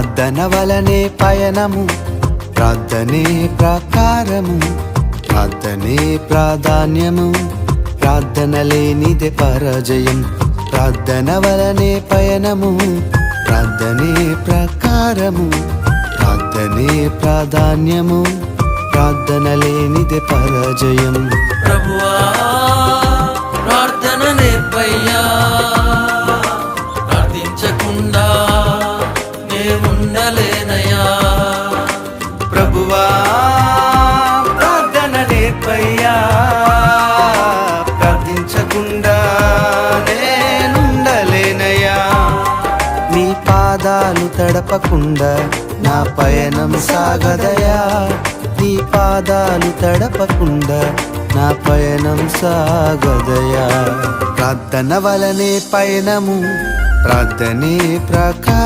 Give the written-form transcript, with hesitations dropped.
ప్రార్థన వలనే పయనము, ప్రార్థనే ప్రాకారము, ప్రార్థనే ప్రాధాన్యము, ప్రార్థన లేనిదే పరాజయం. ప్రార్థన వలనే పయనము, ప్రార్థనే ప్రాకారము, ప్రార్థనే ప్రాధాన్యము, ప్రార్థన లేనిదే పరాజయం. ప్రభువా ప్రార్థన నేర్పయ్యా, ప్రార్థించకుండా నేనుండలేనయ్యా. ప్రభువా ప్రార్థన నేర్పయ్యా, ప్రార్థించకుండా నేనుండలేనయ్యా. నీ పాదాలు తడపకుండా నా పయనం సాగదయా, నీ పాదాలు తడపకుండా నా పయనం సాగదయా. ప్రార్థన వలనే పయనము, ప్రార్థనే ప్రాకారం.